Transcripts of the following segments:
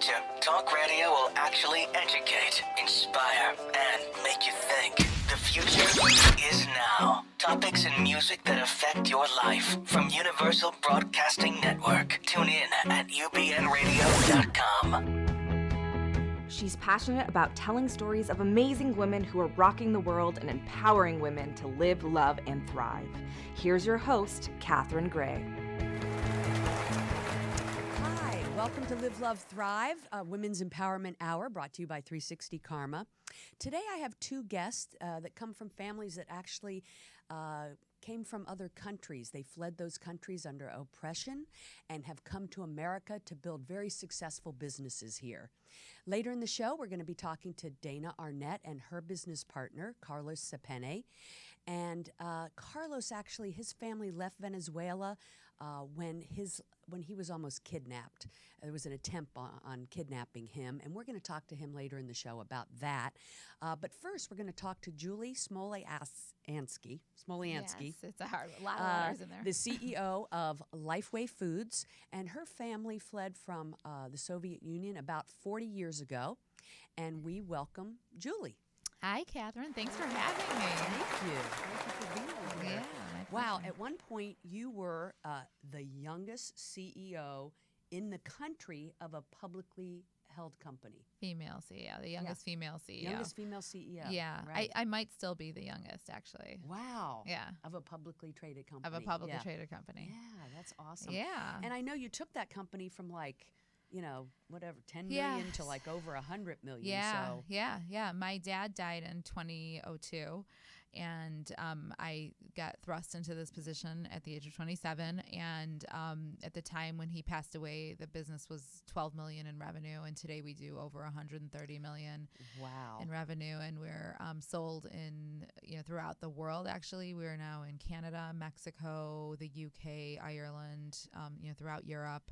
future, talk radio will actually educate, inspire, and make you think. The future is now. Topics and music that affect your life from Universal Broadcasting Network. Tune in at ubnradio.com. She's passionate about telling stories of amazing women who are rocking the world and empowering women to live, love, and thrive. Here's your host, Catherine Gray. Hi, welcome to Live, Love, Thrive, a Women's Empowerment Hour brought to you by 360 Karma. Today I have two guests that come from families that actually came from other countries. They fled those countries under oppression and have come to America to build very successful businesses here. Later in the show, we're going to be talking to Dana Arnett and her business partner, Carlos Sapene. And Carlos, actually, his family left Venezuela when he was almost kidnapped. There was an attempt on kidnapping him, and we're going to talk to him later in the show about that. But first, we're going to talk to Julie Smolyansky. Yes, it's a lot of letters in there. The CEO of Lifeway Foods, and her family fled from the Soviet Union about 40 years ago, and we welcome Julie. Hi, Catherine. Thanks for having me. Thank you. Thank you for being here. Yeah, Wow, at one point you were the youngest CEO in the country of a publicly held company. Female CEO, the youngest female CEO. Youngest female CEO. Yeah, right. I might still be the youngest, actually. Wow. Yeah. Of a publicly traded company. Of a publicly traded company. Yeah, that's awesome. Yeah. And I know you took that company from 10 million to like over 100 million. Yeah, so. yeah. My dad died in 2002, and I got thrust into this position at the age of 27. And at the time when he passed away, the business was 12 million in revenue, and today we do over 130 million in revenue, and we're sold in throughout the world. Actually, we're now in Canada, Mexico, the UK, Ireland, throughout Europe.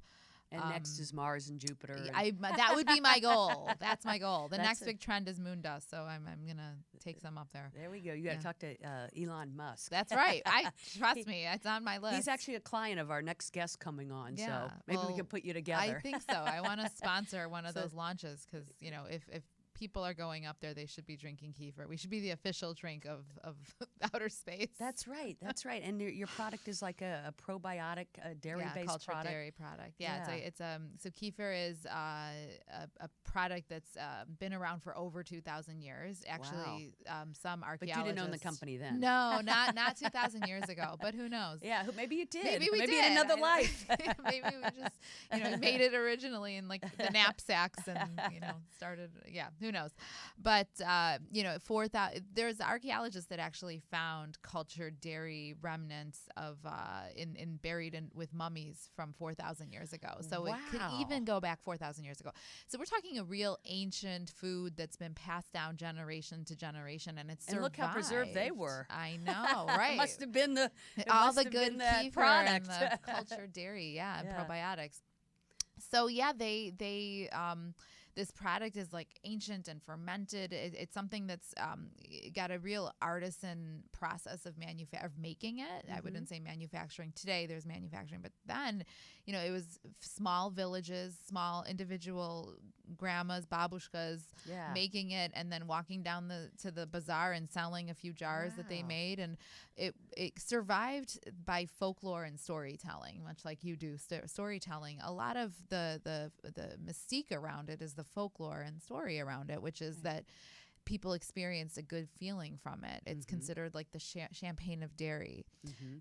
And next is Mars and Jupiter. That would be my goal. That's my goal. The next big trend is moon dust, so I'm going to take some up there. There we go. You got to talk to Elon Musk. That's right. Trust me, it's on my list. He's actually a client of our next guest coming on, yeah. so maybe we can put you together. I think so. I want to sponsor one of those launches because, if people are going up there, they should be drinking kefir. We should be the official drink of outer space. That's right. That's right. And your product is like a probiotic, dairy-based product. Dairy product. Yeah. So kefir is a product that's been around for over 2,000 years. Actually, some archaeologists. But you didn't own the company then. No, not 2,000 years ago. But who knows? Yeah, maybe you did. Maybe we did. in another life. Maybe we just made it originally in like the knapsacks and started. Yeah. Who knows? But, 4,000, there's archaeologists that actually found cultured dairy remnants of buried with mummies from 4,000 years ago. So it could even go back 4,000 years ago. So we're talking a real ancient food that's been passed down generation to generation, and it's survived. And look how preserved they were. I know, right? It must have been all the good kefir product. and the cultured dairy, and probiotics. So they this product is like ancient and fermented. It's something that's got a real artisan process of making it. Mm-hmm. I wouldn't say manufacturing today. There's manufacturing, but then, it was small villages, small individual grandmas, babushkas making it, and then walking down to the bazaar and selling a few jars that they made. And it survived by folklore and storytelling, much like you do storytelling. A lot of the mystique around it is the folklore and story around it, which is that people experienced a good feeling from it. It's considered like the champagne of dairy.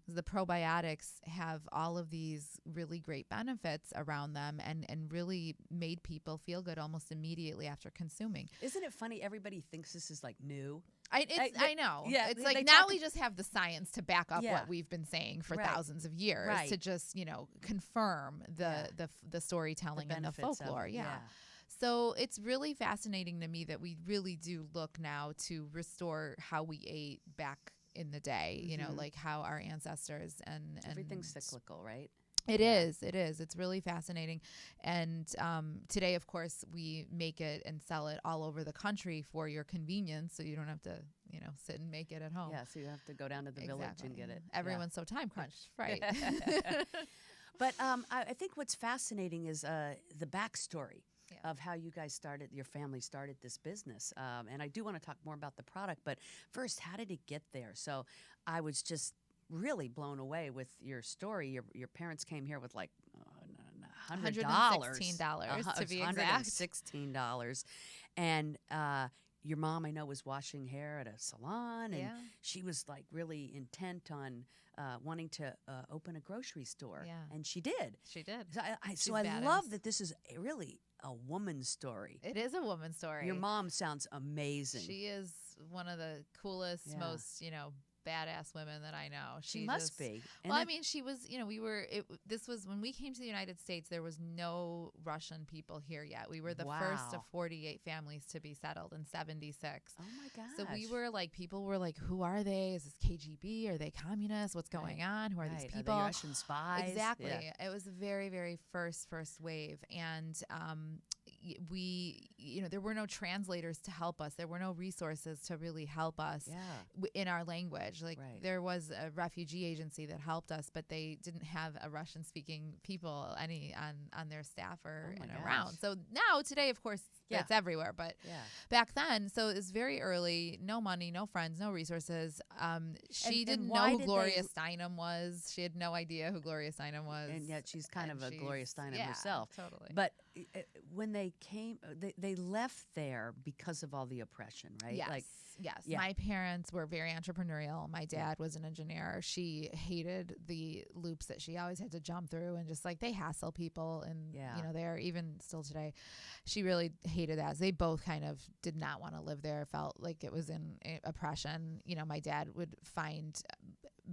The probiotics have all of these really great benefits around them and really made people feel good almost immediately after consuming. Isn't it funny? Everybody thinks this is like new. I know. Yeah, it's like now we just have the science to back up what we've been saying for thousands of years to just, confirm the storytelling and the folklore. Yeah. So it's really fascinating to me that we really do look now to restore how we ate back in the day, like how our ancestors and everything's cyclical, right? It is. It's really fascinating. And today, of course, we make it and sell it all over the country for your convenience, so you don't have to, sit and make it at home. Yeah, so you have to go down to the village and get it. Everyone's so time crunched, right? But I think what's fascinating is the backstory. of how you guys your family started this business. And I do want to talk more about the product, but first, how did it get there? So I was just really blown away with your story. Your parents came here with like $100. $116 to be exact. $116. And your mom, I know, was washing hair at a salon, and she was like really intent on wanting to open a grocery store. Yeah. And she did. She did. So I love that this is really a woman's story. It is a woman's story. Your mom sounds amazing. She is one of the coolest, most, badass women that I know. She must be. Well, I mean, she was, this was when we came to the United States, there was no Russian people here yet. We were the first of 48 families to be settled in 76. Oh my gosh. So we were like, people were like, who are they? Is this KGB? Are they communists? What's going on? Who are these people? Are they Russian spies? Exactly. Yeah. It was the very, very first wave. And we, there were no translators to help us. There were no resources to really help us in our language. Like there was a refugee agency that helped us, but they didn't have a Russian speaking people on their staff or around. So now today, of course, it's everywhere. But back then, so it was very early, no money, no friends, no resources. She didn't know who Gloria Steinem was. She had no idea who Gloria Steinem was. And yet she's kind of a Gloria Steinem herself. Totally. But when they came, they left there because of all the oppression, right? Yes. Yeah. My parents were very entrepreneurial. My dad was an engineer. She hated the loops that she always had to jump through, and just like they hassle people, and they're even still today. She really hated that. So they both kind of did not want to live there. Felt like it was in oppression. My dad would find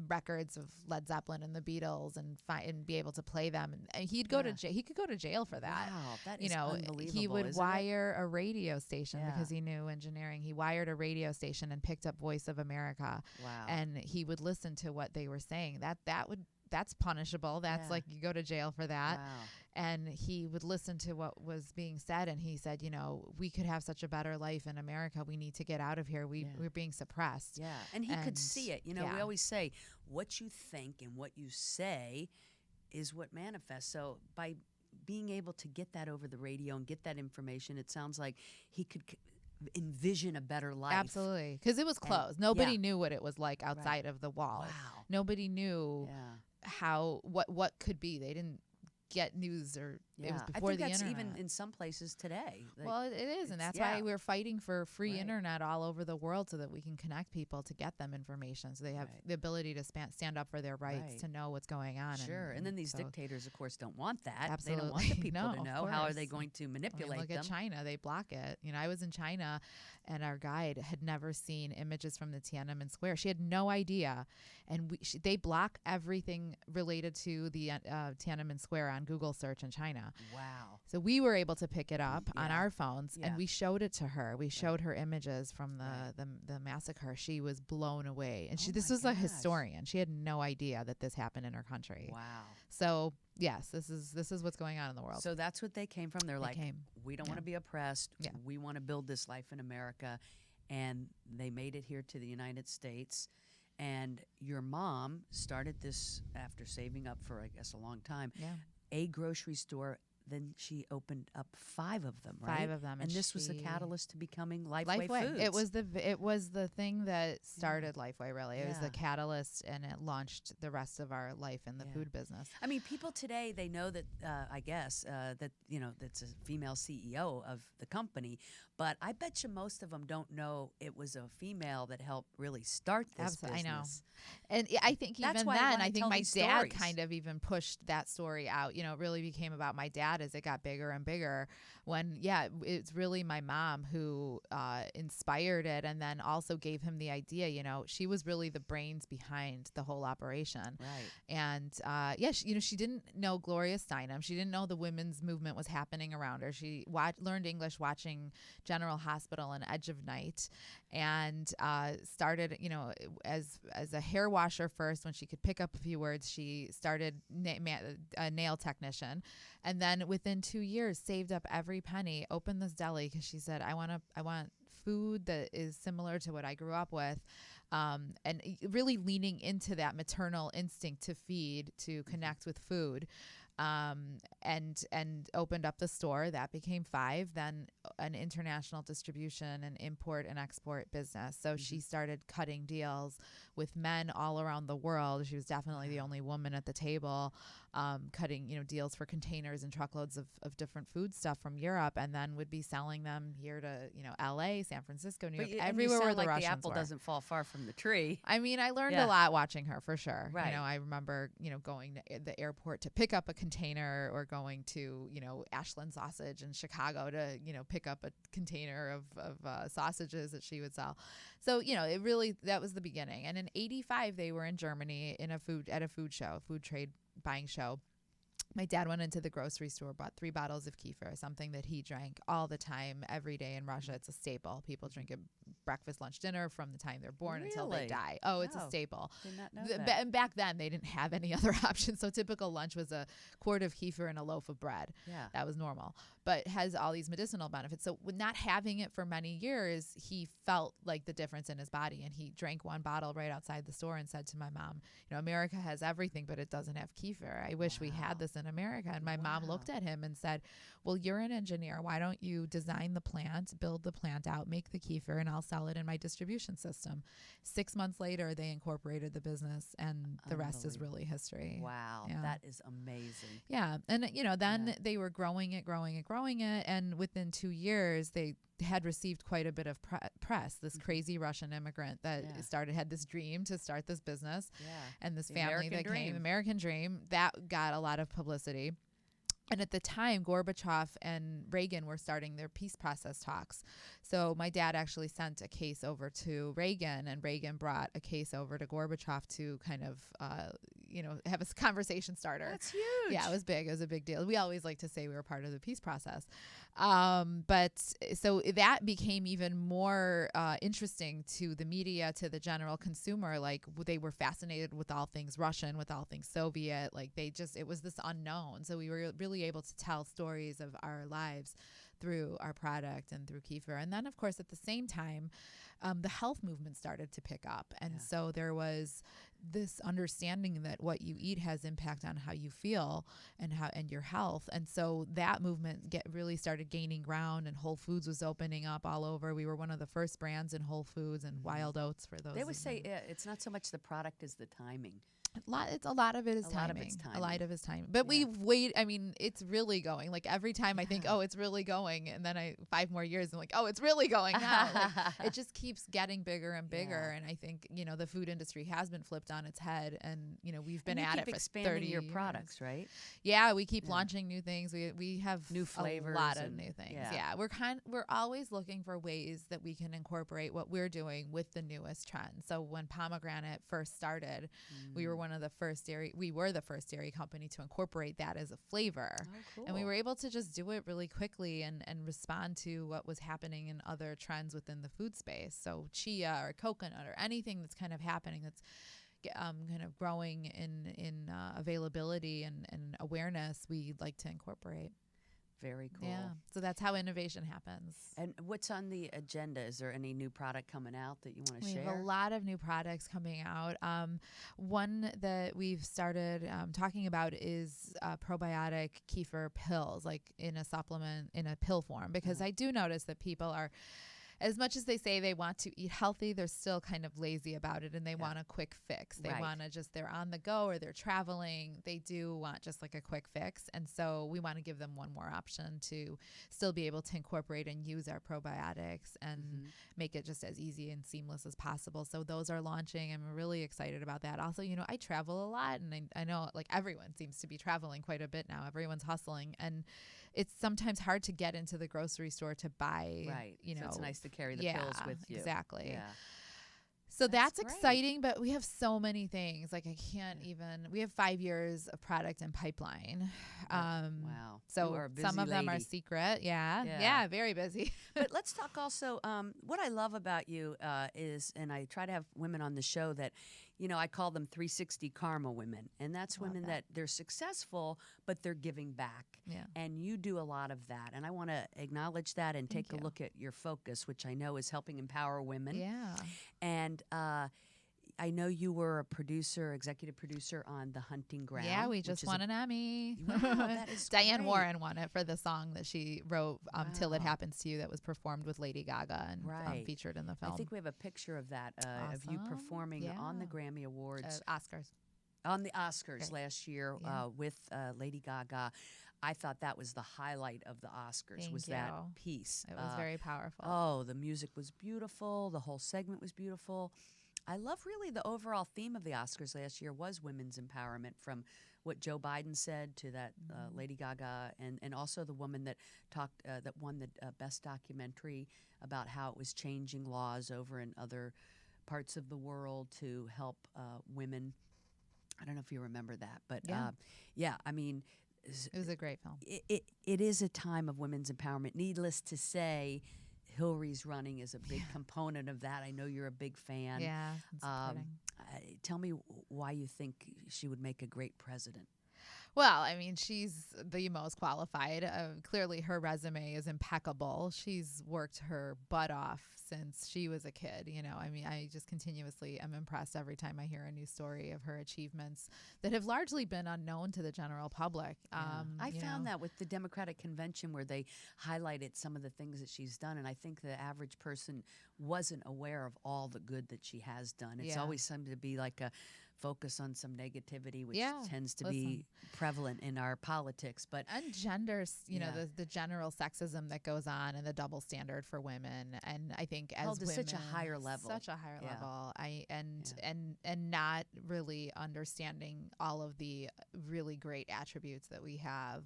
records of Led Zeppelin and the Beatles and be able to play them, and he'd go to jail. He could go to jail for that. Wow, that is unbelievable. He would wire a radio station because he knew engineering. He wired a radio station and picked up Voice of America. Wow. And he would listen to what they were saying. That's punishable. That's like you go to jail for that. Wow. And he would listen to what was being said, and he said, we could have such a better life in America. We need to get out of here. We're being suppressed. Yeah, and he could see it. We always say what you think and what you say is what manifests. So by being able to get that over the radio and get that information, it sounds like he could envision a better life. Absolutely, because it was closed. Nobody knew what it was like outside of the wall. Wow. Nobody knew how what could be. They didn't get news, or it was before the internet. Even in some places today. Well, it is, and that's why we're fighting for free internet all over the world, so that we can connect people to get them information, so they have the ability to stand up for their rights, to know what's going on. Sure, and then these dictators, of course, don't want that. Absolutely. They don't want the people to know. How are they going to manipulate look them? At China, they block it. I was in China, and our guide had never seen images from the Tiananmen Square. She had no idea, and they block everything related to the Tiananmen Square on Google search in China. Wow. So we were able to pick it up on our phones, and we showed it to her. We showed her images from the massacre. She was blown away, and this was a historian. She had no idea that this happened in her country. Wow. So yes, this is what's going on in the world. So that's what they came from. They're like, we don't want to be oppressed. Yeah. We want to build this life in America, and they made it here to the United States. And your mom started this after saving up for, I guess, a long time. Yeah. A grocery store. Then she opened up 5 of them, right? 5 of them, and this was the catalyst to becoming Lifeway Foods. It was the thing that started Lifeway. Really, it was the catalyst, and it launched the rest of our life in the food business. I mean, people today, they know that I guess that that's a female CEO of the company, but I bet you most of them don't know it was a female that helped really start this business. I know, and I think that's even then, I think my dad stories. kind of even pushed that story out. It really became about my dad as it got bigger and bigger, when it's really my mom who inspired it, and then also gave him the idea. She was really the brains behind the whole operation, right? And she didn't know Gloria Steinem. She didn't know the women's movement was happening around her. She learned English watching General Hospital and Edge of Night, and started as a hair washer first. When she could pick up a few words, she started a nail technician. And then within 2 years, saved up every penny, opened this deli, because she said, I want food that is similar to what I grew up with, and really leaning into that maternal instinct to feed, to connect with food. and opened up the store. That became 5. Then an international distribution and import and export business. So she started cutting deals with men all around the world. She was definitely the only woman at the table, cutting, deals for containers and truckloads of different food stuff from Europe, and then would be selling them here to, LA, San Francisco, New York, everywhere where the Russians the apple were. doesn't fall far from the tree. I mean, I learned a lot watching her, for sure. Right. I remember, going to the airport to pick up a container, or going to, Ashland Sausage in Chicago to, pick up a container of sausages that she would sell. So, it really, that was the beginning. And in 85, they were in Germany at a food show, food trade buying show. My dad went into the grocery store, bought 3 bottles of kefir, something that he drank all the time, every day in Russia. It's a staple. People drink it breakfast, lunch, dinner from the time they're born until they die. Oh, it's a staple. Did not know that. And back then, they didn't have any other options. So typical lunch was a quart of kefir and a loaf of bread. Yeah. That was normal. But it has all these medicinal benefits. So with not having it for many years, he felt like the difference in his body. And he drank 1 bottle right outside the store and said to my mom, America has everything, but it doesn't have kefir. I wish we had this in America. And my mom looked at him and said, well, you're an engineer. Why don't you design the plant, build the plant out, make the kefir, and I'll sell it in my distribution system. 6 months later, they incorporated the business, and the rest is really history. Wow. Yeah. That is amazing. Yeah. And, then they were growing it. And within 2 years, they had received quite a bit of press. This crazy Russian immigrant that had this dream to start this business. Yeah. And this The family American dream. American dream, that got a lot of publicity. And at the time, Gorbachev and Reagan were starting their peace process talks. So my dad actually sent a case over to Reagan, and Reagan brought a case over to Gorbachev to kind of, have a conversation starter. That's huge. Yeah, it was big. It was a big deal. We always like to say we were part of the peace process. But so that became even more interesting to the media, to the general consumer. Like, they were fascinated with all things Russian, with all things Soviet. Like, it was this unknown. So we were really able to tell stories of our lives through our product and through kefir. And then, of course, at the same time, the health movement started to pick up. And so there was this understanding that what you eat has impact on how you feel and your health. And so that movement really started gaining ground, and Whole Foods was opening up all over. We were one of the first brands in Whole Foods, and Wild Oats, for those. They would say it's not so much the product as the timing. A lot of it is timing. A lot of it's timing. But it's really going. Like, every time I think, oh, it's really going, and then 5 more years, I'm like, oh, it's really going now. Like, it just keeps getting bigger and bigger. And I think, the food industry has been flipped on its head, and, we've been at it for 30 years. You keep expanding your products, right? Yeah, we keep launching new things. We have new flavors, a lot of new things. Yeah, we're always looking for ways that we can incorporate what we're doing with the newest trends. So when pomegranate first started, we were the first dairy company to incorporate that as a flavor. Oh, cool. And we were able to just do it really quickly and respond to what was happening in other trends within the food space. So chia or coconut or anything that's kind of happening that's kind of growing in availability and awareness, we like to incorporate. Very cool. Yeah. So that's how innovation happens. And what's on the agenda? Is there any new product coming out that you want to share? We have a lot of new products coming out. One that we've started talking about is probiotic kefir pills, like in a supplement, in a pill form, because I do notice that people are, as much as they say they want to eat healthy, they're still kind of lazy about it, and they want a quick fix. They want to they're on the go or they're traveling. They do want just like a quick fix. And so we want to give them one more option to still be able to incorporate and use our probiotics and make it just as easy and seamless as possible. So those are launching. I'm really excited about that. Also, I travel a lot, and I know like everyone seems to be traveling quite a bit now. Everyone's hustling, and it's sometimes hard to get into the grocery store to buy. Right. So it's nice to carry the pills with you. Exactly. Yeah. So that's great. exciting, but we have so many things. Like, I can't even. We have 5 years of product in pipeline. Wow. So You are a busy some of them are lady. secret. Yeah, very busy. But let's talk also, what I love about you is, and I try to have women on the show that, I call them 360 karma women. And that's women that they're successful, but they're giving back. Yeah. And you do a lot of that. And I want to acknowledge that and take a look at your focus, which I know is helping empower women. Yeah. And I know you were a producer, executive producer on The Hunting Ground. Yeah, we just won an Emmy. Wow, that is Diane great. Warren won it for the song that she wrote, Till It Wow. Happens to You, that was performed with Lady Gaga and Right. featured in the film. I think we have a picture of that, of you Awesome. performing on the Yeah. Grammy Awards. Oscars. On the Oscars Right. last year Yeah. with Lady Gaga. I thought that was the highlight of the Oscars, Thank was that you. piece. It was very powerful. Oh, the music was beautiful. The whole segment was beautiful. I love really the overall theme of the Oscars last year was women's empowerment, from what Joe Biden said to that Lady Gaga, and also the woman that talked that won the best documentary about how it was changing laws over in other parts of the world to help women. I don't know if you remember that, but Yeah. I mean, It was a great film. it is a time of women's empowerment. Needless to say, Hillary's running is a big component of that. I know you're a big fan. Yeah. it's supporting. Tell me why you think she would make a great president. Well, I mean, she's the most qualified. Clearly, her resume is impeccable. She's worked her butt off since she was a kid. You know, I mean, I just continuously am impressed every time I hear a new story of her achievements that have largely been unknown to the general public. I found that with the Democratic Convention, where they highlighted some of the things that she's done, and I think the average person wasn't aware of all the good that she has done. It's Yeah. always seemed to be like a focus on some negativity, which Yeah, tends to be prevalent in our politics. But And genders, you know, Yeah. the general sexism that goes on and the double standard for women. And I think as Held to women, such a higher level. such a higher Yeah. level. And not really understanding all of the really great attributes that we have.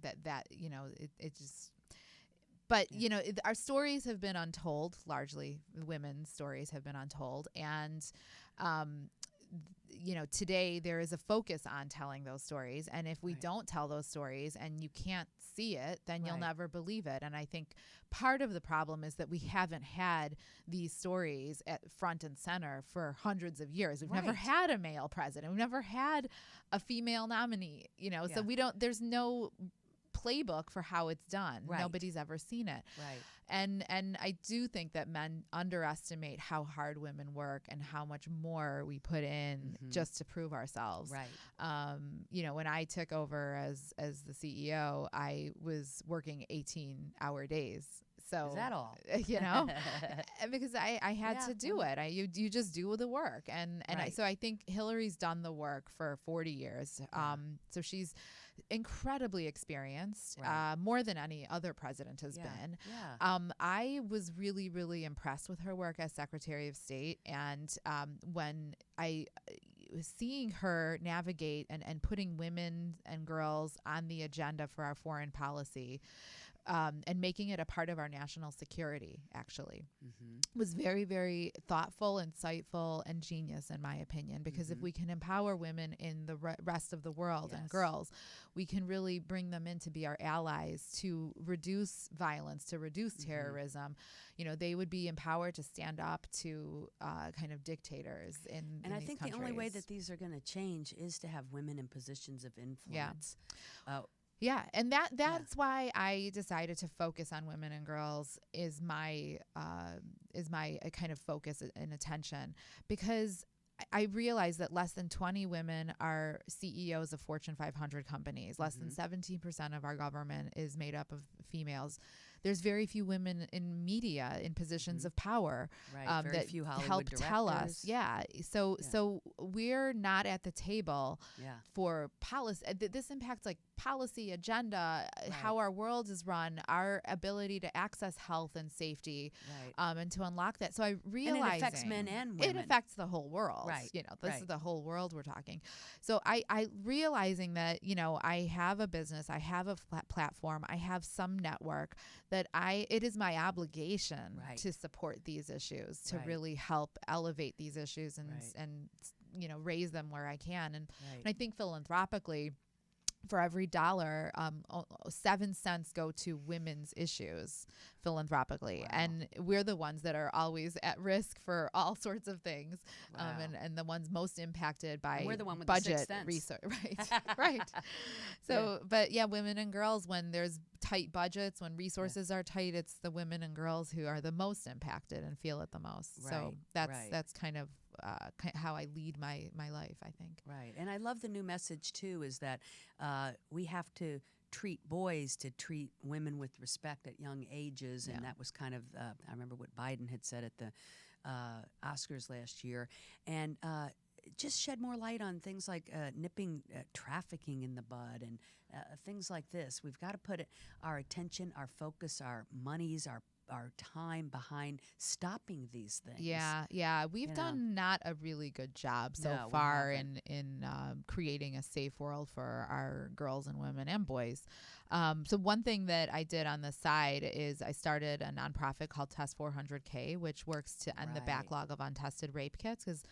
That you know, it just. But, you know, our stories have been untold, largely women's stories have been untold. And, you know, today there is a focus on telling those stories. And if we Right. don't tell those stories and you can't see it, then you'll Right. never believe it. And I think part of the problem is that we haven't had these stories at front and center for hundreds of years. We've never Right. had a male president. We've never had a female nominee, you know, so Yeah. there's no playbook for how it's done. Right. Nobody's ever seen it. Right. And I do think that men underestimate how hard women work and how much more we put in just to prove ourselves. Right. You know, when I took over as the CEO, I was working 18-hour days. So Is that all? You know, because I had Yeah, to do it. You just do the work. And Right. so I think Hillary's done the work for 40 years. So she's incredibly experienced, Right. more than any other president has Yeah. been. Yeah. I was really, really impressed with her work as Secretary of State. And when I was seeing her navigate and putting women and girls on the agenda for our foreign policy, and making it a part of our national security, actually, was very, very thoughtful, insightful, and genius, in my opinion. Because if we can empower women in the rest of the world and Yes. girls, we can really bring them in to be our allies, to reduce violence, to reduce terrorism. You know, they would be empowered to stand up to kind of dictators in And I these think the only way countries. that these are going to change is to have women in positions of influence. Yeah, and that's why I decided to focus on women and girls is my kind of focus and attention, because I realize that less than 20 women are CEOs of Fortune 500 companies. Less than 17% of our government is made up of females. There's very few women in media in positions of power. Right. Very that few help Hollywood tell us. directors. Yeah. So we're not at the table Yeah. for policy. This impacts like policy, agenda, how our world is run, our ability to access health and safety, Right. and to unlock that. So I realize And it affects men and women. It affects the whole world. Right, You know, this is right. the whole world we're talking. So I realizing that, you know, I have a business, I have a platform, I have some network that it is my obligation Right. to support these issues, to Right. really help elevate these issues and Right. and you know, raise them where I can. And Right. I think philanthropically, for every dollar, 7 cents go to women's issues philanthropically. Wow. And we're the ones that are always at risk for all sorts of things. Wow. And the ones most impacted by And we're the one with the budget 6 cents. research. Right. Right. So, but yeah, women and girls, when there's tight budgets, when resources are tight, it's the women and girls who are the most impacted and feel it the most. So Right, that's right. that's kind of how I lead my life, I think. Right. And I love the new message, too, is that we have to treat boys to treat women with respect at young ages. And that was kind of, I remember what Biden had said at the Oscars last year. And just shed more light on things like nipping trafficking in the bud and things like this. We've got to put our attention, our focus, our monies, our time behind stopping these things. Yeah. We've done not a really good job so far in creating a safe world for our girls and women and boys. So one thing that I did on the side is I started a nonprofit called Test 400K, which works to end the backlog of untested rape kits, because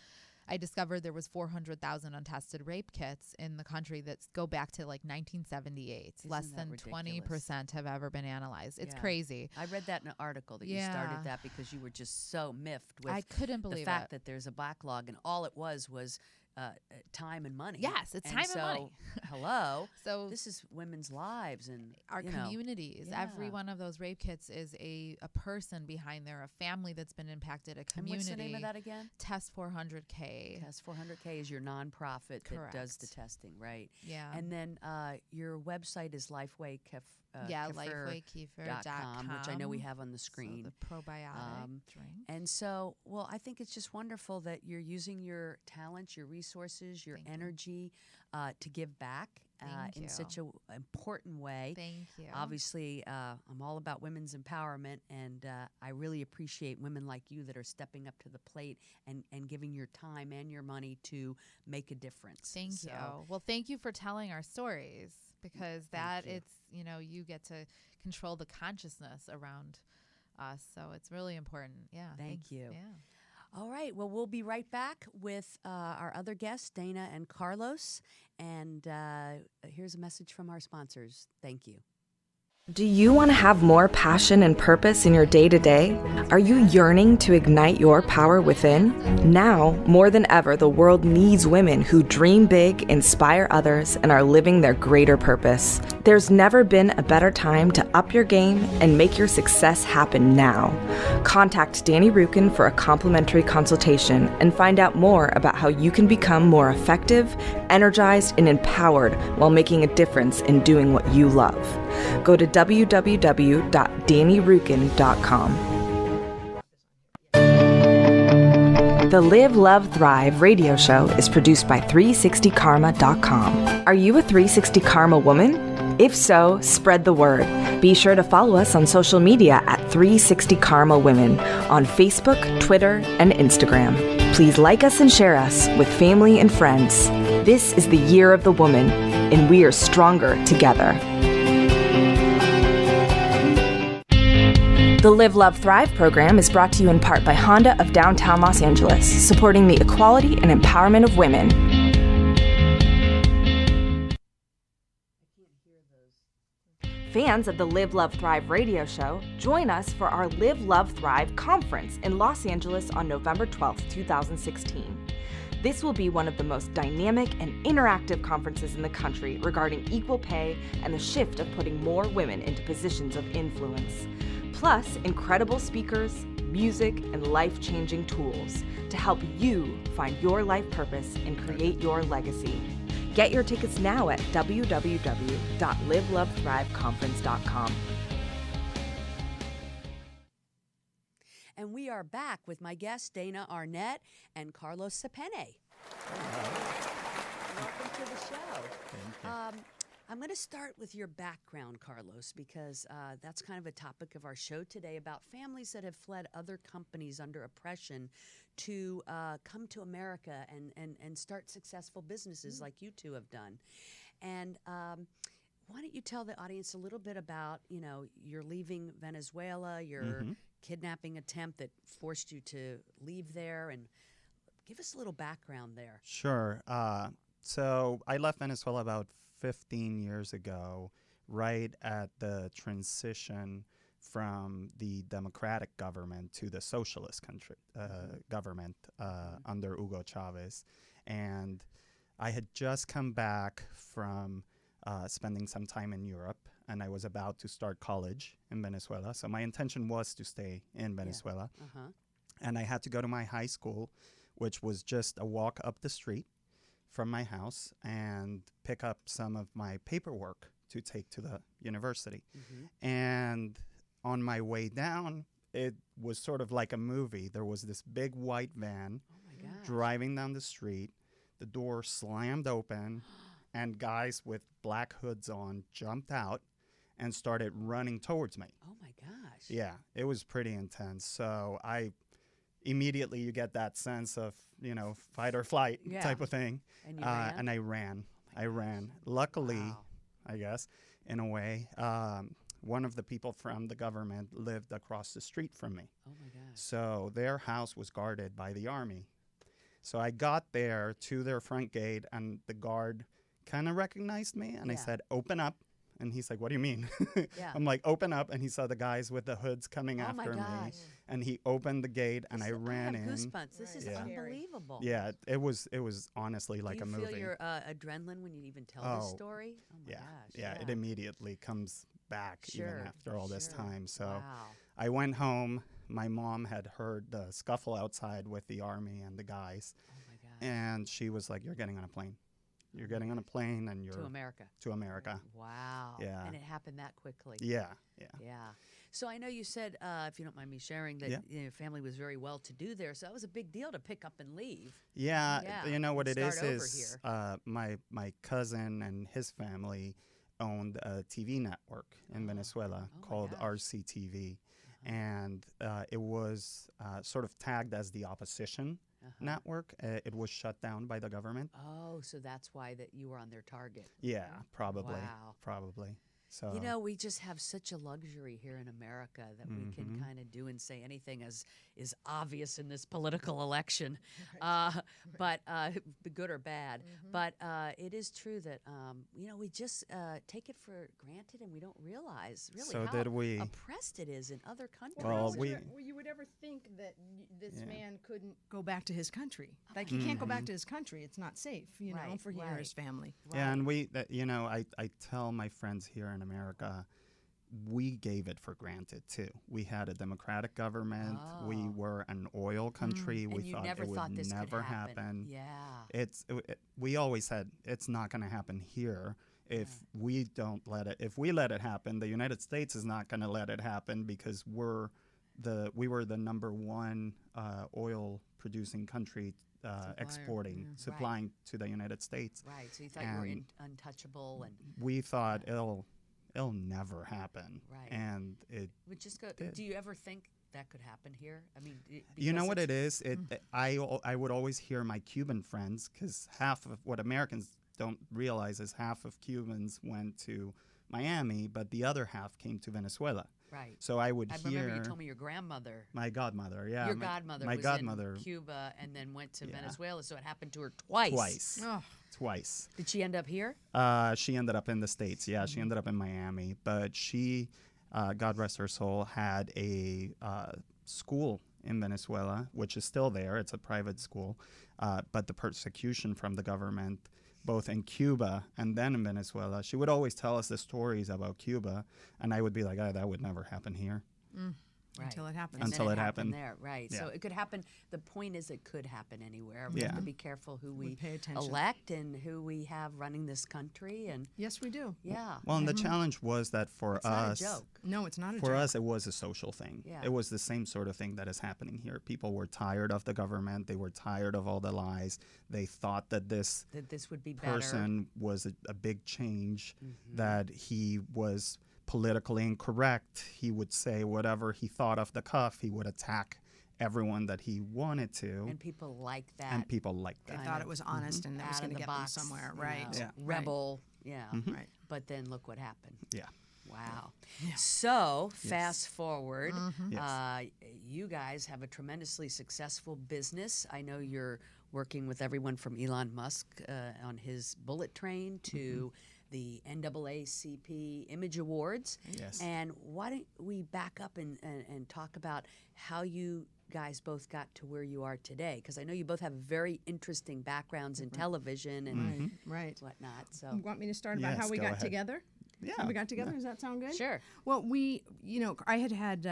I discovered there was 400,000 untested rape kits in the country that go back to like 1978. Less than ridiculous? 20% have ever been analyzed. It's crazy. I read that in an article that you started that because you were just so miffed with I couldn't believe the fact that there's a backlog, and all it was time and money. Yes, it's time and money. Hello. So this is women's lives and our communities. Every one of those rape kits is a person behind there, a family that's been impacted, a community. And what's the name of that again? Test 400K. Test 400K is your nonprofit that does the testing, right? Yeah. And then your website is Lifeway lifewaykefir.com, which I know we have on the screen. So the probiotic drink. And so, well, I think it's just wonderful that you're using your talents, your resources, your energy to give back in such an important way. Thank you. Obviously, I'm all about women's empowerment, and I really appreciate women like you that are stepping up to the plate and giving your time and your money to make a difference. Thank you. Well, thank you for telling our stories, because you get to control the consciousness around us. So it's really important. Yeah. Thank you. Yeah. All right. Well, we'll be right back with our other guests, Dana and Carlos. And here's a message from our sponsors. Thank you. Do you want to have more passion and purpose in your day-to-day? Are you yearning to ignite your power within? Now, more than ever, the world needs women who dream big, inspire others, and are living their greater purpose. There's never been a better time to up your game and make your success happen now. Contact Danny Rukin for a complimentary consultation and find out more about how you can become more effective, energized, and empowered while making a difference in doing what you love. Go to www.dannyrukin.com. The Live, Love, Thrive radio show is produced by 360karma.com. Are you a 360 Karma woman? If so, spread the word. Be sure to follow us on social media at 360 Karma Women on Facebook, Twitter, and Instagram. Please like us and share us with family and friends. This is the year of the woman, and we are stronger together. The Live, Love, Thrive program is brought to you in part by Honda of downtown Los Angeles, supporting the equality and empowerment of women. Fans of the Live, Love, Thrive radio show, join us for our Live, Love, Thrive conference in Los Angeles on November 12th, 2016. This will be one of the most dynamic and interactive conferences in the country regarding equal pay and the shift of putting more women into positions of influence. Plus, incredible speakers, music, and life-changing tools to help you find your life purpose and create your legacy. Get your tickets now at www.livelovethriveconference.com. And we are back with my guests, Dana Arnett and Carlos Sapene. Welcome to the show. Thank you. I'm going to start with your background, Carlos, because that's kind of a topic of our show today, about families that have fled other companies under oppression to come to America and start successful businesses like you two have done. And why don't you tell the audience a little bit about, you're leaving Venezuela, your kidnapping attempt that forced you to leave there, and give us a little background there. Sure. So I left Venezuela about 15 years ago, right at the transition from the democratic government to the socialist government under Hugo Chavez. And I had just come back from spending some time in Europe, and I was about to start college in Venezuela. So my intention was to stay in Venezuela. Yeah. And I had to go to my high school, which was just a walk up the street from my house and pick up some of my paperwork to take to the university. And on my way down, it was sort of like a movie. There was this big white van driving down the street. The door slammed open, and guys with black hoods on jumped out and started running towards me. Oh my gosh. Yeah, it was pretty intense. So immediately you get that sense of, fight or flight type of thing. And you ran? And I ran. I ran. Luckily, I guess, in a way, one of the people from the government lived across the street from me. Oh my gosh. So their house was guarded by the army. So I got there to their front gate, and the guard kind of recognized me, and I said, "Open up." And he's like, "What do you mean?" I'm like, "Open up." And he saw the guys with the hoods coming after me. And he opened the gate, and I ran in. Goosebumps. This is unbelievable. Yeah, it was honestly like a movie. Do you feel your adrenaline when you even tell this story? Oh my gosh. Yeah, it immediately comes back even after all this time. So wow. I went home. My mom had heard the scuffle outside with the army and the guys. Oh my gosh. And she was like, "You're getting on a plane. You're getting on a plane, and you're to America." To America. Wow. Yeah. And it happened that quickly. Yeah. So I know you said, if you don't mind me sharing, that your family was very well to do there. So that was a big deal to pick up and leave. Yeah. You know what it Start over is? My cousin and his family owned a TV network in Venezuela called RCTV. And it was sort of tagged as the opposition network. It was shut down by the government. Oh, so that's why that you were on their target. Yeah, probably. Wow. Probably. So we just have such a luxury here in America that we can kind of do and say anything as is obvious in this political election, but good or bad. But it is true that we just take it for granted, and we don't realize really how oppressed it is in other countries. Well, you would ever think that this man couldn't go back to his country? Like he can't go back to his country; it's not safe, for he or his family. Yeah, and I tell my friends here in America, we gave it for granted too. We had a democratic government. We were an oil country. We thought it would never happen. Yeah. We always said it's not going to happen here if we don't let it. If we let it happen, the United States is not going to let it happen because we were the number one oil producing country supplying to the United States. Right. So you thought you were untouchable, and we thought it'll never happen. Right. And it would just go. Do you ever think that could happen here? I mean, you know what it is? I would always hear my Cuban friends, because half of what Americans don't realize is half of Cubans went to Miami, but the other half came to Venezuela. Right. So I would hear. I remember you told me your grandmother. My godmother, yeah. Your godmother was in Cuba and then went to Venezuela, so it happened to her twice. Twice. Did she end up here? She ended up in the States, yeah. She ended up in Miami. But she, God rest her soul, had a school in Venezuela, which is still there. It's a private school. But the persecution from the government, both in Cuba and then in Venezuela, she would always tell us the stories about Cuba, and I would be like, "Oh, that would never happen here." Right. Until it happens. And Until then it happened there, right? Yeah. So it could happen. The point is, it could happen anywhere. We have to be careful who we pay attention. elect and who we have running this country. And yes, we do. yeah. Well, and the challenge was that for It's us, not a joke. No, it's not a joke. for us, it was a social thing. Yeah. It was the same sort of thing that is happening here. People were tired of the government. They were tired of all the lies. They thought that this would be better. person was a big change, that he was politically incorrect. He would say whatever he thought off the cuff. He would attack everyone that he wanted to. And people like that. And people liked They that. thought it was honest and that was out of going to the get them box, somewhere, you right? know, Yeah. Rebel. Yeah. Right. But then look what happened. Yeah. Wow. So fast forward, Yes. you guys have a tremendously successful business. I know you're working with everyone from Elon Musk on his bullet train to the NAACP Image Awards. Yes. And why don't we back up and talk about how you guys both got to where you are today? Because I know you both have very interesting backgrounds in television and Right. whatnot. So You want me to start about Yes, how we go got ahead. together? Yeah. How we got together? Does that sound good? Sure. Well, I had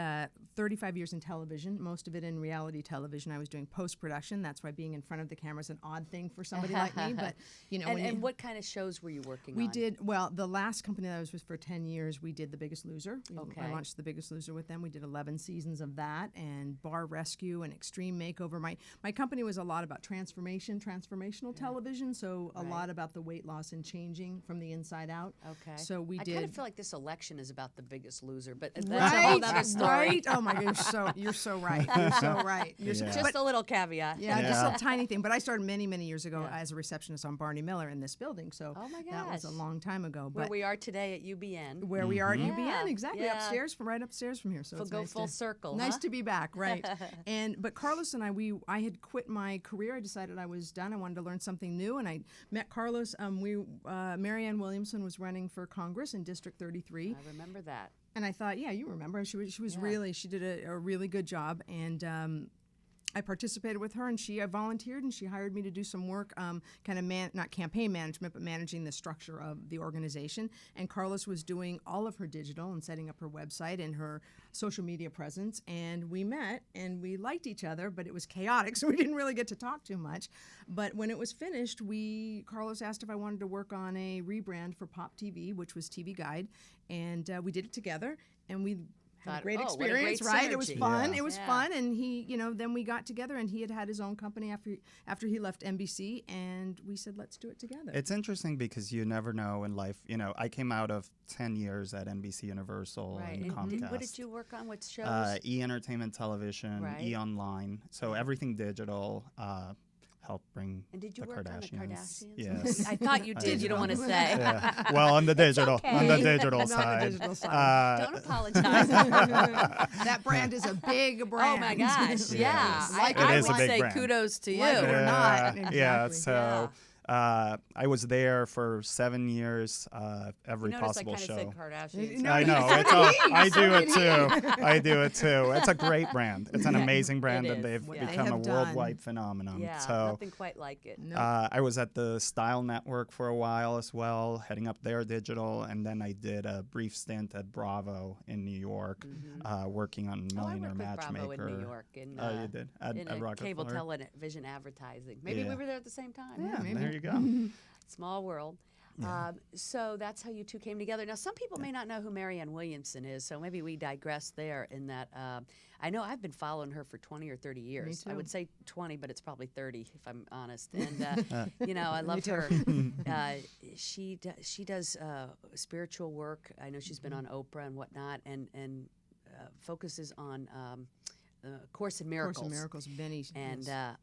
35 years in television, most of it in reality television. I was doing post-production. That's why being in front of the camera is an odd thing for somebody like me. But, you know, and what kind of shows were you working on? We did, well, the last company that I was with for 10 years, we did The Biggest Loser. Okay. I launched The Biggest Loser with them. We did 11 seasons of that, and Bar Rescue and Extreme Makeover. My company was a lot about transformational television, so a lot about the weight loss and changing from the inside out. Okay. So we I did. kind of feel like this election is about The Biggest Loser, but that's a whole other story. Right? Oh my gosh, you're so right. You're so right. Just a little caveat. Yeah, just a tiny thing. But I started many, many years ago as a receptionist on Barney Miller in this building. So oh my that was a gosh. long time ago. Where But we are today at UBN. where we are at UBN, Yeah, exactly yeah. upstairs, right upstairs from here. So it's Go nice full to, circle. Nice huh? to be back, right? But Carlos and I had quit my career. I decided I was done. I wanted to learn something new, and I met Carlos. Marianne Williamson was running for Congress in District 33. I remember that. And I thought, yeah, you remember. She was really, she did a really good job. And I participated with her, and she volunteered, and she hired me to do some work, kind of not campaign management, but managing the structure of the organization. And Carlos was doing all of her digital and setting up her website and her social media presence. And we met, and we liked each other, but it was chaotic, so we didn't really get to talk too much. But when it was finished, Carlos asked if I wanted to work on a rebrand for Pop TV, which was TV Guide, and we did it together, and we had a great what a great experience, right? It was synergy. fun. Yeah. It was fun, and he, then we got together, and he had his own company after he left NBC, and we said, let's do it together. It's interesting because you never know in life. You know, I came out of 10 years at NBC Universal Right. and Comcast. What did you work on? What shows? E-entertainment television, Right. E-online. So everything digital. Help bring And did you the work Kardashians. on the Kardashians? Yes. I thought you did. You don't want to say. Yeah. Well, on the digital, on the digital Not side. the digital side. Don't apologize. That brand is a big brand. Oh my gosh! Yeah, Like It I is a would big say brand. kudos to you. Like it or not. Yeah. Exactly. So I was there for 7 years. Every You notice possible I kind of show. said Kardashians. No, I know. It's I do it too. I do it too. It's a great brand. It's an amazing brand, It and is. they've What they become a have done. worldwide phenomenon. Yeah, So nothing quite like it. I was at the Style Network for a while as well, heading up their digital, and then I did a brief stint at Bravo in New York, working on Oh, I Millionaire worked with Matchmaker. Bravo in New York. In, You did at in Rocket cable Flyer? television advertising. Maybe Yeah. we were there at the same time. Yeah, maybe. there you go. Small world. So that's how you two came together. Now, some people may not know who Marianne Williamson is, so maybe we digress there in that. I know I've been following her for 20 or 30 years. I too. would say 20, but it's probably 30 if I'm honest. And, I love her. She does spiritual work. I know she's been on Oprah and whatnot, and focuses on Course in Miracles. Course in Miracles, Benny. And yes.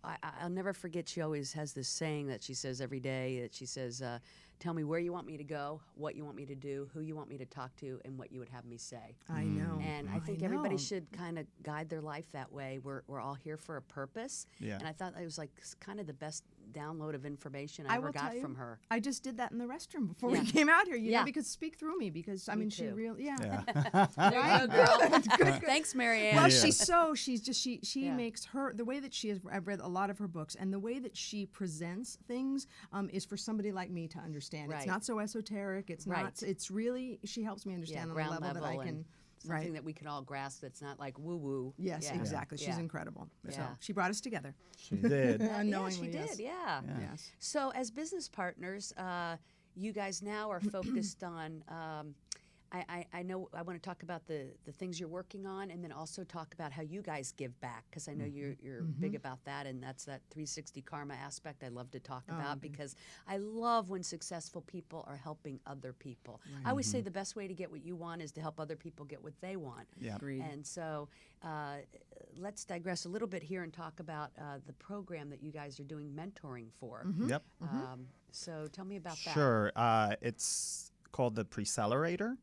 I'll never forget, she always has this saying that she says every day, that she says, tell me where you want me to go, what you want me to do, who you want me to talk to, and what you would have me say. I know. And I think everybody know. should kind of guide their life that way. We're all here for a purpose. Yeah. And I thought it was like kind of the best download of information I I ever will got tell you, from her. I just did that in the restroom before Yeah. we came out here, you Yeah. know, because speak through me, because I mean, she too. really, Yeah. There you go, girl. Thanks, Marianne. Well, Yeah. she Yeah. makes her, the way that she is, I've read a lot of her books, and the way that she presents things is for somebody like me to understand. Right. It's not so esoteric. It's Right. not, it's really, she helps me understand on a ground level that I level can, and something that we can all grasp that's not like woo-woo. yes, Yeah. exactly. She's Yeah. incredible. So Yeah. she brought us together. She did. Yeah, she Unknowingly, did, yes. yeah. Yes. So, as business partners, you guys now are focused on. I know I want to talk about the things you're working on, and then also talk about how you guys give back, because I know you're big about that, and that's that 360 karma aspect I love to talk about, because I love when successful people are helping other people. I always say the best way to get what you want is to help other people get what they want. Yeah. Agreed. And so let's digress a little bit here and talk about the program that you guys are doing mentoring for. Yep. So tell me about that. Sure. It's called the Precelerator.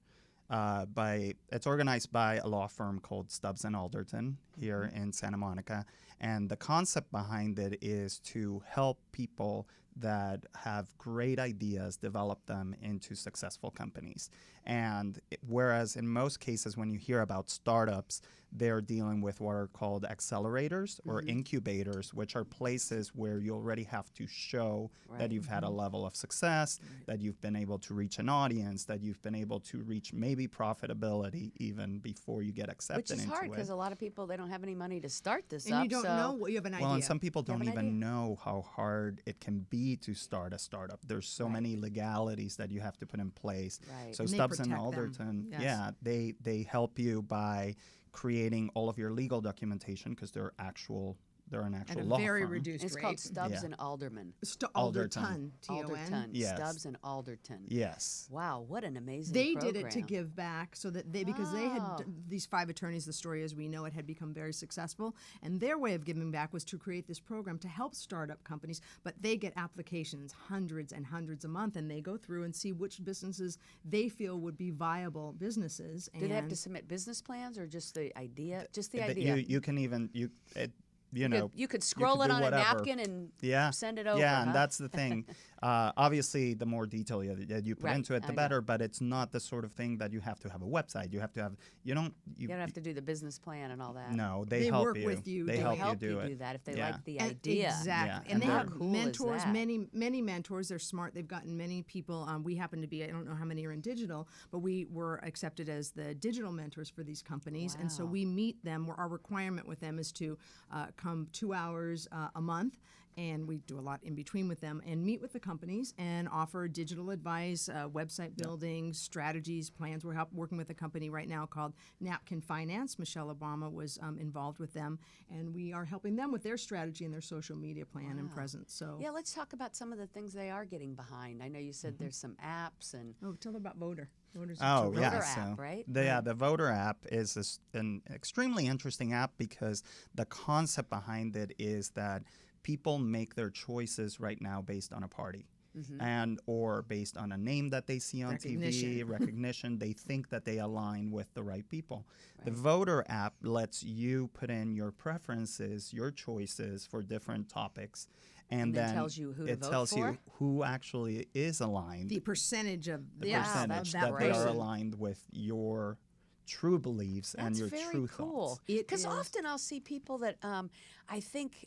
It's organized by a law firm called Stubbs and Alderton here in Santa Monica, And the concept behind it is to help people that have great ideas, develop them into successful companies. And whereas in most cases when you hear about startups, they're dealing with what are called accelerators or incubators, which are places where you already have to show that you've had a level of success, that you've been able to reach an audience, that you've been able to reach maybe profitability even before you get accepted into it. Which is hard because a lot of people, they don't have any money to start this And up. you don't know what you have an idea. Well, and some people don't an even idea? know how hard it can be to start a startup. There's so many legalities that you have to put in place. Right. So And they Stubbs and protect them. Alderton, Yes. they help you by creating all of your legal documentation because they're an actual At a law very firm. reduced It's rate. called Stubbs Yeah. and Alderman. Alderton. T-O-N. Alderton. Yes. Stubbs and Alderton. Yes. Wow, what an amazing They program. did it to give back so that because they had Oh. these 5 attorneys, the story as we know it had become very successful, and their way of giving back was to create this program to help startup companies, but they get applications, hundreds and hundreds a month, and they go through and see which businesses they feel would be viable businesses. Did they have to and- submit business plans or just the idea? Just the Th- idea. You can even You could scroll could it do on whatever. a napkin and send it over. Yeah, huh? and that's the thing. Obviously, the more detail that you put Right, into it, I the know. better. But it's not the sort of thing that you have to have a website. You have to have. You don't. You don't have to do the business plan and all that. No, they They help work you. with you. They They help help you do you it. do that if they Yeah. like the And- idea. Exactly. Yeah, And and they how have cool is mentors, that? many mentors. They're smart. They've gotten many people. We happen to be, I don't know how many are in digital, but we were accepted as the digital mentors for these companies. And so Wow. we meet them. Our requirement with them is to come 2 hours a month. And we do a lot in between with them and meet with the companies and offer digital advice, website building, strategies, plans. We're working with a company right now called Napkin Finance. Michelle Obama was involved with them, and we are helping them with their strategy and their social media plan and presence. So, Yeah, let's talk about some of the things they are getting behind. I know you said there's some apps and tell them about Voter. Voter's Oh, terrific. yeah. Voter So app, right? The Voter app is an extremely interesting app because the concept behind it is that people make their choices right now based on a party. And or based on a name that they see on TV, recognition, they think that they align with the right people. The Voter app lets you put in your preferences, your choices for different topics, and then then tells you who to it vote tells for? you who actually is aligned, The percentage of the Yeah, percentage that's that great. they are aligned with your true beliefs and that's your very true cool. thoughts. Because is. often I'll see people that I think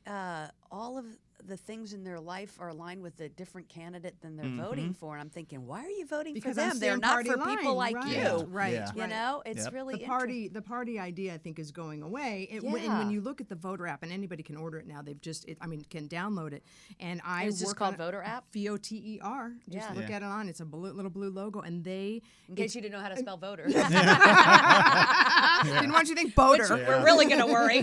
all of the things in their life are aligned with a different candidate than they're voting for, and I'm thinking, why are you voting Because for I'm them? They're staying not party for people line, like right. you. Right, Yeah. You right. know, it's Yep. really The party idea, I think, is going away. And Yeah. when you look at the Voter app, and anybody can order it now, they've just, can download it. And I Is this work called on Voter app? VOTER. Just Yeah. look Yeah. at it on. It's a little blue logo, and they. In case you didn't know how to spell voter. Didn't want you to think voter. We're really going to worry.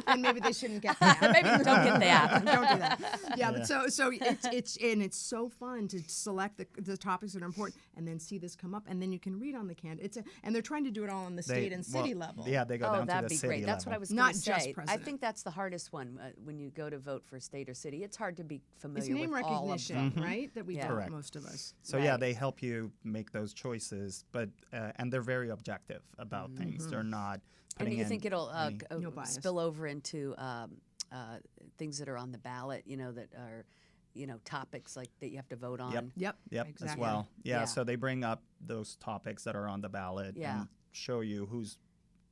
And maybe they shouldn't get that. Maybe don't get the app. Don't do that. Yeah, but so it's so fun to select the topics that are important and then see this come up, and then you can read on the candidate. And they're trying to do it all on the state and city level. Yeah, they go Oh, down to that'd the be city great. That's what I level. was going Not to just say. I president. think that's the hardest one when you go to vote for state or city. It's hard to be familiar It's name with all of recognition, them. right? That we Yeah. got, Correct. most of us. So yeah, Right. they help you make those choices, but and they're very objective about things. They're not And putting do you in think it'll any- No bias. spill over into things that are on the ballot? That are topics like that you have to vote on. Yep. Yep, as exactly. well. Yeah, Yeah. so they bring up those topics that are on the ballot Yeah. and show you who's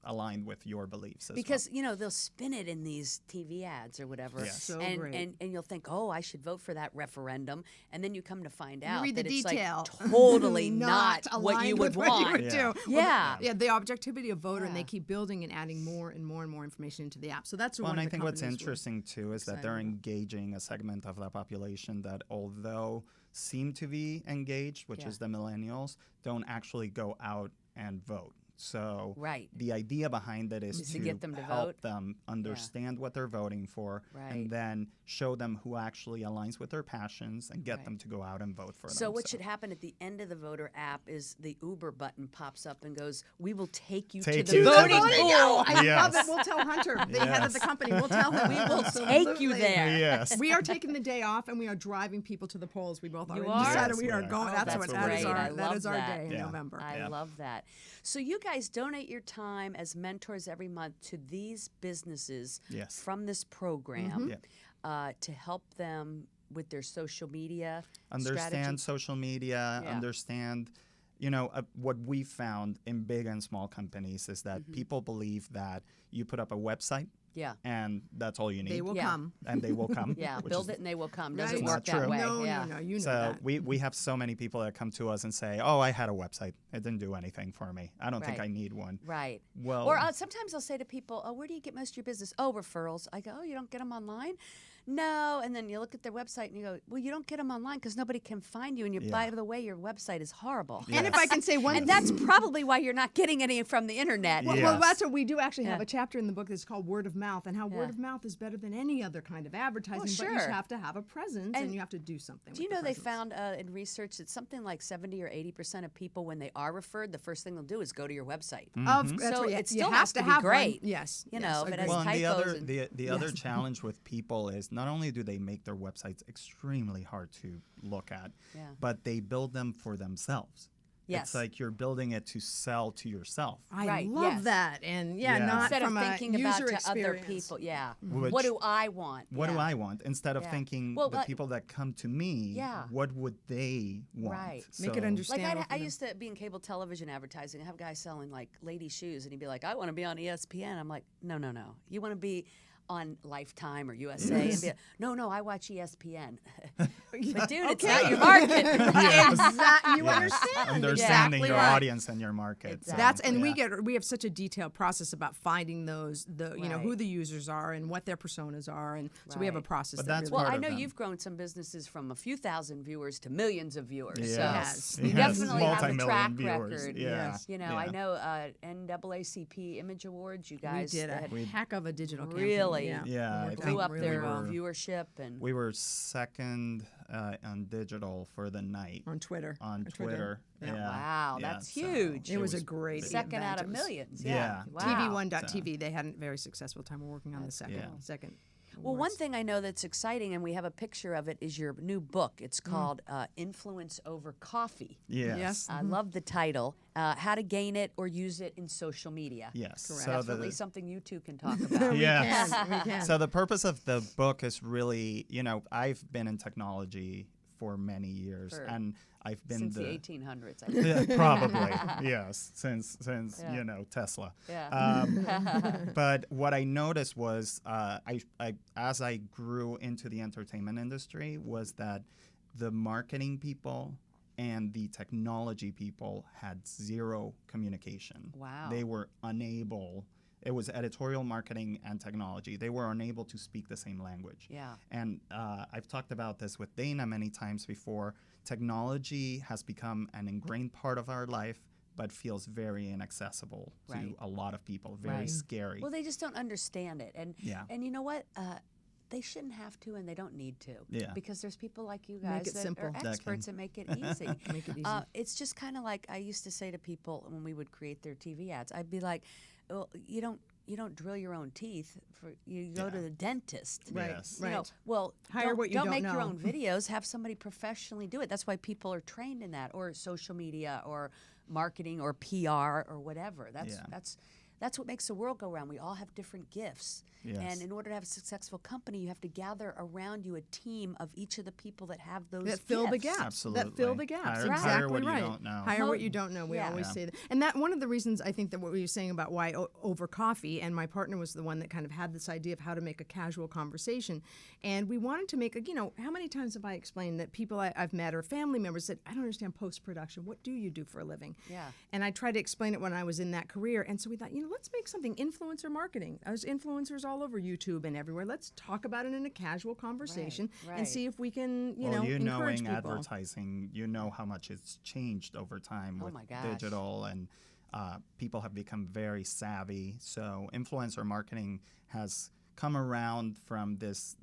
aligned with your beliefs as Because they'll spin it in these TV ads or whatever, Yes. So and, great. and you'll think, oh, I should vote for that referendum, and then you come to find out read the that it's detail. like totally Not what you aligned would with what you want. would Yeah. do. Well, Yeah. yeah, the objectivity of voter, and Yeah. they keep building and adding more and more and more information into the app. So that's well. one And I of the think what's companies we're interesting too is that they're excited about. engaging a segment of the population that, although seem to be engaged, which Yeah. is the millennials, don't actually go out and vote. So Right. the idea behind it is to get them to help vote? them understand what they're voting for, Right. and then show them who actually aligns with their passions and get Right. them to go out and vote for them. So what should happen at the end of the voter app is the Uber button pops up and goes, "We will take you Take to the you to the voting voting pool. I love Yes. it. We'll tell Hunter, the head of the Yes. company. We'll tell him. We will take you there." Yes. We are taking the day off, and we are driving people to the polls. We both You already are? decided Yes, we we are are. going. Oh, that's that's what great. that is I our love that is our that. day in Yeah. November. I Yeah. love that. So you guys donate your time as mentors every month to these businesses Yes. from this program Yeah. to help them with their social media Understand strategy. social media, Yeah. understand, what we found in big and small companies is that people believe that you put up a website Yeah. and that's all you need. They will Yeah. come. And they will come. Yeah, which build is- it and they will come. Right. Doesn't It's work not that true. way. No, yeah. no, you know So that. we have so many people that come to us and say, "Oh, I had a website. It didn't do anything for me. I don't think Right. I need one." Right. Well, Or sometimes I'll say to people, "Oh, where do you get most of your business?" "Oh, referrals." I go, "Oh, you don't get them online?" "No." And then you look at their website and you go, "Well, you don't get them online because nobody can find you. And Yeah. by the way, your website is horrible." And if I can say one And that's probably why you're not getting any from the internet. Well, Yes. well, that's what we do actually have Yeah. a chapter in the book that's called Word of Mouth, and how word of mouth is better than any other kind of advertising, but you sure. have to have a presence and you have to do something. Do you with know the they presence. found in research that something like 70 or 80% of people, when they are referred, the first thing they'll do is go to your website. That's So what it you still have has to be have one. great. Yes, You yes, know, if it has agreed. well, and the typos other and- the other challenge with people is not only do they make their websites extremely hard to look at, Yeah. but they build them for themselves. Yes. It's like you're building it to sell to yourself. I Right, love yes. that, and Yeah. not Instead from of a thinking about user to other experience. people. Yeah. Which- What do I want? What do Yeah. I want? Instead of Yeah. thinking Well, the like- people that come to me, Yeah. what would they want? Right. Make it So- understand. Like Understandable I for them. used to be in cable television advertising. I have guys selling like lady shoes, and he'd be like, "I want to be on ESPN." I'm like, "No, no, no. You want to be on Lifetime or USA?" And be like, "No, I watch ESPN." But dude, it's not your market. Exactly. You Yes. understand. Understanding Exactly your right. audience and your market. Exactly. That's and yeah. we have such a detailed process about finding those Right. who the users are and what their personas are, and so we have a Right. process. But that that's really Well, part I of know them. you've grown some businesses from a few thousand viewers to millions of viewers. Yes. So you Yes. definitely have a Multi-million track viewers. record. Yeah. You know, I Yeah. know NAACP Image Awards. You we guys did a had heck of a digital campaign. really Yeah, Yeah, I worked think blew out up really their well. viewership and We were second on digital for the night on Twitter. on Twitter. Yeah. Yeah. Wow, Yeah, that's so huge. It was a great second out of event. It was- millions. Yeah. Wow. TV1.tv. They had a very successful time. We're working on the second. Yeah. Second. Well, one awards. thing I know that's exciting, and we have a picture of it, is your new book. It's called Influence Over Coffee. Yes. I love the title. How to gain it or use it in social media. Yes. Correct. So Definitely the, something you two can talk about. yes. We can. So the purpose of the book is really, I've been in technology for many years, For- and I've been Since the the 1800s, I think. Yeah, probably yes, since Yeah. Tesla. Yeah. But what I noticed was, I as I grew into the entertainment industry, was that the marketing people and the technology people had zero communication. Wow. They were unable. It was editorial marketing and technology. They were unable to speak the same language. Yeah. And I've talked about this with Dana many times before. Technology has become an ingrained part of our life, but feels very inaccessible Right. to a lot of people, very Right. scary. Well, they just don't understand it. And Yeah. and you know what? They shouldn't have to, and they don't need to. Yeah. Because there's people like you guys it that simple. are That experts can- and make it easy. Make it easy. It's just kind of like I used to say to people when we would create their TV ads. I'd be like, "Well, you don't drill your own teeth. You go to Yeah. the dentist. Right. Yes. You know, Right. well, Hire what you don't don't make your know. own videos. Have somebody professionally do it. That's why people are trained in that, or social media, or marketing, or PR, or whatever. Yeah. That's what makes the world go round. We all have different gifts, Yes. and in order to have a successful company, you have to gather around you a team of each of the people that have those that fill the gifts. gaps. That fill Absolutely. the gaps. Hire- Exactly hire what you right. don't know. Hire what you don't know. We Yeah. always Yeah. say that. And that one of the reasons I think that what we were saying about why over coffee, and my partner was the one that kind of had this idea of how to make a casual conversation. And we wanted to make how many times have I explained that people I've met or family members said, I don't understand post-production. What do you do for a living? Yeah. And I tried to explain it when I was in that career. And so we thought, let's make something influencer marketing. There's influencers all over YouTube and everywhere. Let's talk about it in a casual conversation right. and see if we can, Well, encourage knowing people. advertising, you know how much it's changed over time Oh with my gosh. digital, and people have become very savvy. So influencer marketing has come around from this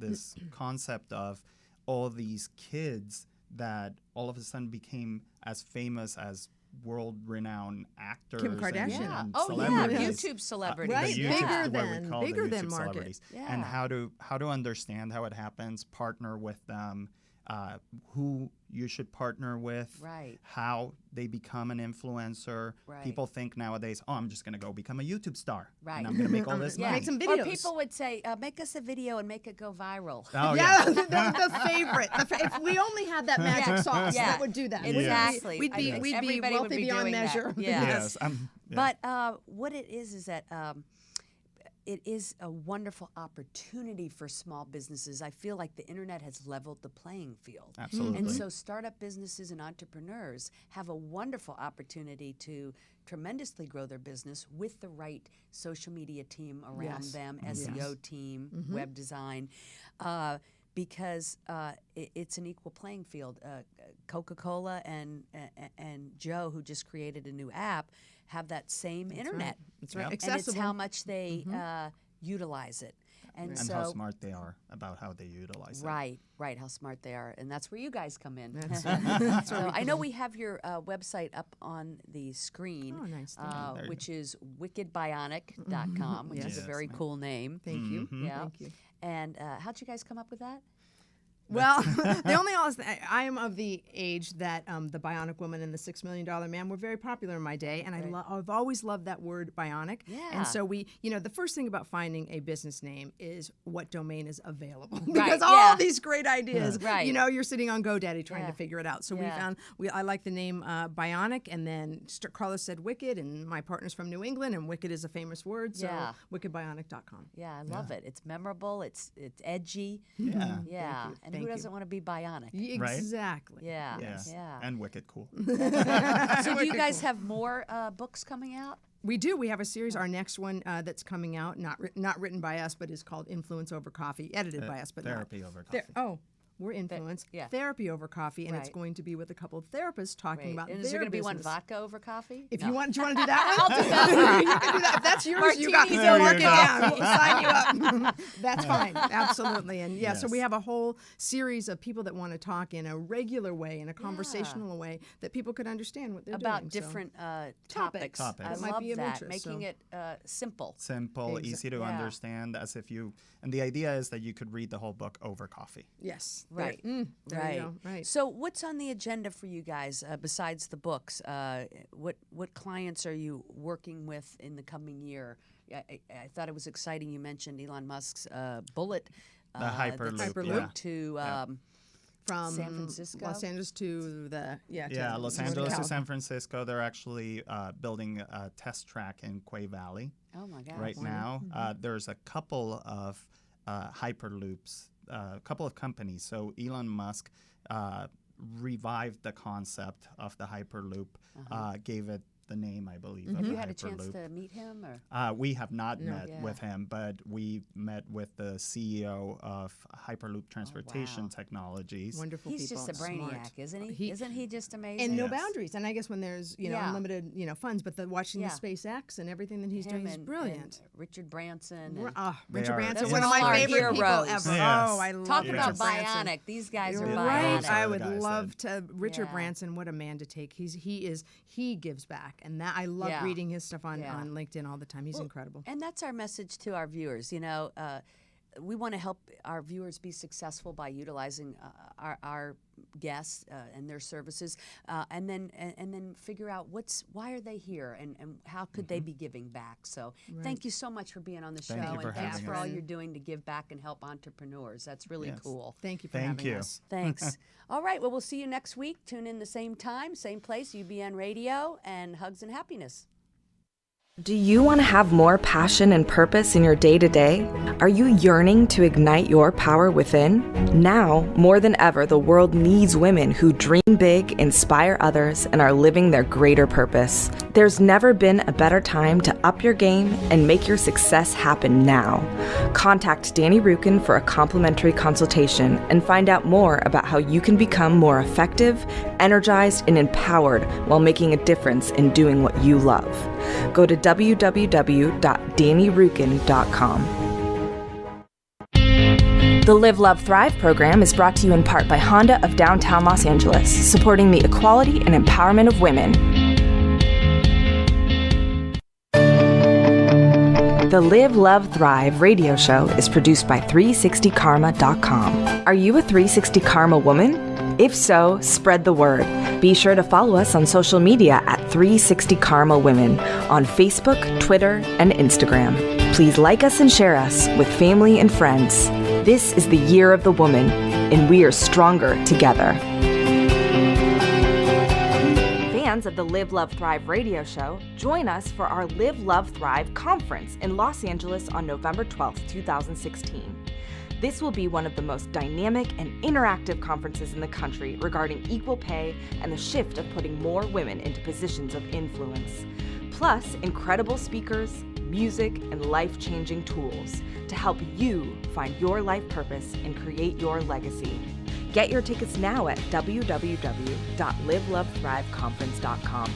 concept of all these kids that all of a sudden became as famous as world-renowned actors Kim and- Kardashian. Yeah. and Oh yeah, celebrities. YouTube celebrities. Right, The Yeah. YouTube, bigger what we than- call the bigger than YouTube market. celebrities. Yeah. And how to understand how it happens, partner with them, who you should partner with, Right. how they become an influencer. Right. People think nowadays, oh, I'm just going to go become a YouTube star. Right. And I'm going to make all this Yeah. money. Make some Or videos. people would say, make us a video and make it go viral. Oh, Yeah, the favorite. If we only had that magic sauce, Yeah. that would do that. Exactly. We'd I be, think we'd be everybody would wealthy be beyond doing that. measure. Yeah. Yes. Yeah. But what it is that it is a wonderful opportunity for small businesses. I feel like the internet has leveled the playing field. Absolutely. And so startup businesses and entrepreneurs have a wonderful opportunity to tremendously grow their business with the right social media team around Yes. them, SEO team, web design. Because it's an equal playing field. Coca-Cola and Joe, who just created a new app, have that same internet. That's right. And it's Accessible. how much they utilize it. And so, how smart they are about how they utilize it. right, how smart they are. And that's where you guys come in. That's So I know we have your website up on the screen, Oh, nice. There you which is wickedbionic.com, which is a Yes, very ma'am. cool name. Thank you. Yeah. Thank you. And how'd you guys come up with that? Well, the only I am of the age that the Bionic Woman and the $6 Million Man were very popular in my day, and I've always loved that word bionic. Yeah. And so the first thing about finding a business name is what domain is available, Right, because yeah. all these great ideas, Right. you're sitting on GoDaddy trying Yeah. to figure it out. So Yeah. I like the name Bionic, and then Carlos said Wicked, and my partner's from New England, and Wicked is a famous word, so Yeah. wickedbionic.com. Yeah, I love it. It's memorable. It's edgy. Yeah. Yeah. you. And Thank who you. doesn't want to be bionic? Right? Exactly. Yeah. Yes. Yeah. And wicked cool. So do you guys have more books coming out? We do. We have a series. Our next one that's coming out, not written by us, but is called Influence Over Coffee, edited by us, but Therapy not. over coffee. We're influence. yeah. Therapy over coffee, and it's Right. going to be with a couple of therapists talking about And their is there going to be one business. vodka over coffee? If No. do you want to do that one? I'll do that one. You can do that. If that's yours, you got Martinis over mark it down. coffee. We'll sign you up. That's fine. Absolutely. And so Yes. we have a whole series of people that want to talk in a regular way, in a conversational way, that people could understand what they're About doing. So- different Topics. topics. I that might love be of that. interest, Making so. it simple. Simple, easy to Yeah. understand, as if you. And the idea is that you could read the whole book over coffee. Yes. Right. There Right. you go. Right. So what's on the agenda for you guys besides the books? What clients are you working with in the coming year? I thought it was exciting. You mentioned Elon Musk's bullet. The that's Hyperloop, linked yeah. to From San Francisco? Los Angeles to the Yeah, Los Northern Angeles to California. San Francisco. They're actually building a test track in Quay Valley Oh my God! right now. There's a couple of Hyperloops, a couple of companies. So Elon Musk revived the concept of the Hyperloop, gave it the name, I believe, of Have the you had a chance Hyperloop. to meet him, or We have not met Yeah. with him, but we met with the CEO of Hyperloop Transportation wow. Technologies. Wonderful he's people. just a Smart. brainiac, isn't he? Isn't he just amazing? And no Yes. boundaries. And I guess when there's Yeah. unlimited funds, but watching Yeah. the SpaceX and everything that he's Him doing is and brilliant. Richard Branson. Ri- And Richard are Branson, That's one of all my our favorite people heroes. ever. Yes. Oh, I love Talk Richard about Branson. bionic. These guys You're are right. bionic. I the would guys love to. Richard Yeah. Branson, what a man to take. He gives back, and that I love Yeah. reading his stuff on Yeah. LinkedIn all the time. He's incredible. And that's our message to our viewers. We want to help our viewers be successful by utilizing our guests and their services, and then figure out why are they here and how could they be giving back. So thank you so much for being on the show, Thank you for and thanks having for all us. you're doing to give back and help entrepreneurs. That's really Yes. cool. Thank you for Thank having you. us. Thanks. All right. Well, we'll see you next week. Tune in the same time, same place, UBN Radio, and hugs and happiness. Do you want to have more passion and purpose in your day-to-day? Are you yearning to ignite your power within? Now, more than ever, the world needs women who dream big, inspire others, and are living their greater purpose. There's never been a better time to up your game and make your success happen now. Contact Danny Rukin for a complimentary consultation and find out more about how you can become more effective, energized, and empowered while making a difference in doing what you love. Go to www.dannyrukin.com. The Live, Love, Thrive program is brought to you in part by Honda of downtown Los Angeles, supporting the equality and empowerment of women. The Live, Love, Thrive radio show is produced by 360karma.com. Are you a 360 Karma woman? If so, spread the word. Be sure to follow us on social media at 360 Karma Women on Facebook, Twitter, and Instagram. Please like us and share us with family and friends. This is the year of the woman, and we are stronger together. Fans of the Live, Love, Thrive radio show, join us for our Live, Love, Thrive conference in Los Angeles on November 12th, 2016. This will be one of the most dynamic and interactive conferences in the country regarding equal pay and the shift of putting more women into positions of influence. Plus, incredible speakers, music, and life-changing tools to help you find your life purpose and create your legacy. Get your tickets now at www.livelovethriveconference.com.